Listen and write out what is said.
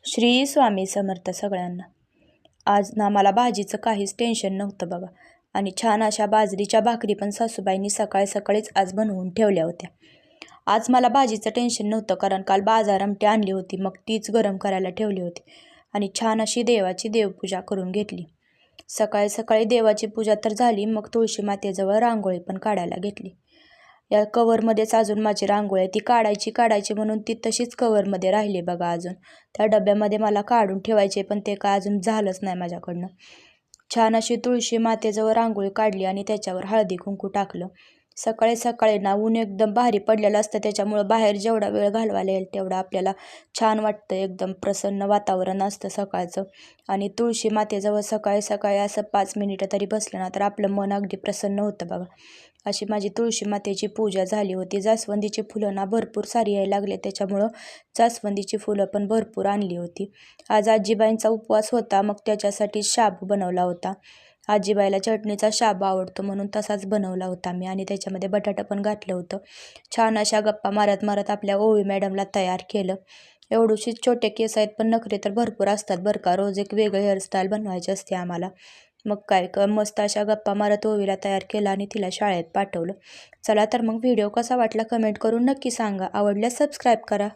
श्री स्वामी समर्थ सगळ्यांना। आज ना मला भाजीचं काहीच टेन्शन नव्हतं बघा। आणि छान अशा बाजरीच्या भाकरी पण सासूबाईंनी सकाळी सकाळीच आज बनवून ठेवल्या होत्या। आज मला भाजीचं टेन्शन नव्हतं, कारण काल बाजार आमटी आणली होती, मग तीच गरम करायला ठेवली होती आणि छान अशी देवाची देवपूजा करून घेतली। सकाळी सकाळी देवाची पूजा तर झाली, मग तुळशी मातेजवळ रांगोळी पण काढायला घेतली। या कवरमध्येच अजून माझी रांगोळी आहे, ती काढायची म्हणून ती तशीच कवरमध्ये राहिली बघा। अजून त्या डब्यामध्ये मला काढून ठेवायचे, पण ते काय अजून झालंच नाही माझ्याकडनं। छान अशी तुळशी मातेजवळ रांगोळी काढली आणि त्याच्यावर हळदी कुंकू टाकलं। सकाळी सकाळी ना ऊन एकदम भारी पडलेलं असतं, त्याच्यामुळं बाहेर जेवढा वेळ घालवायला येईल तेवढा आपल्याला छान वाटतं, एकदम प्रसन्न वातावरण असतं सकाळचं। आणि तुळशी मातेजवळ सकाळी सकाळी असं 5 मिनिटं तरी बसलं ना तर आपलं मन अगदी प्रसन्न होतं बघा। अशी माझी तुळशी मातेची पूजा झाली होती। जास्वंदीची फुलं ना भरपूर सारी यायला लागले, त्याच्यामुळं जास्वंदीची फुलं पण भरपूर आणली होती। आज आजीबाईंचा उपवास होता, मग त्याच्यासाठी शाबू बनवला होता। आजीबाईला चटणीचा शाबू आवडतो म्हणून तसाच बनवला होता मी, आणि त्याच्यामध्ये बटाटा पण घातलं होतं। छान अशा गप्पा मारत मारत आपल्या ओवी मॅडमला तयार केलं। एवढीशीच छोटे केस आहेत, पण नखरे तर भरपूर असतात बरं का। रोज एक वेगळी हेअरस्टाईल बनवायची असते आम्हाला। मग काय मस्त अशा गप्पा मारत ओवीला तयार केला आणि तिला शाळेत पाठवलं। चला तर मग व्हिडिओ कसा वाटला कमेंट करून नक्की सांगा। आवडल्यास सबस्क्राईब करा।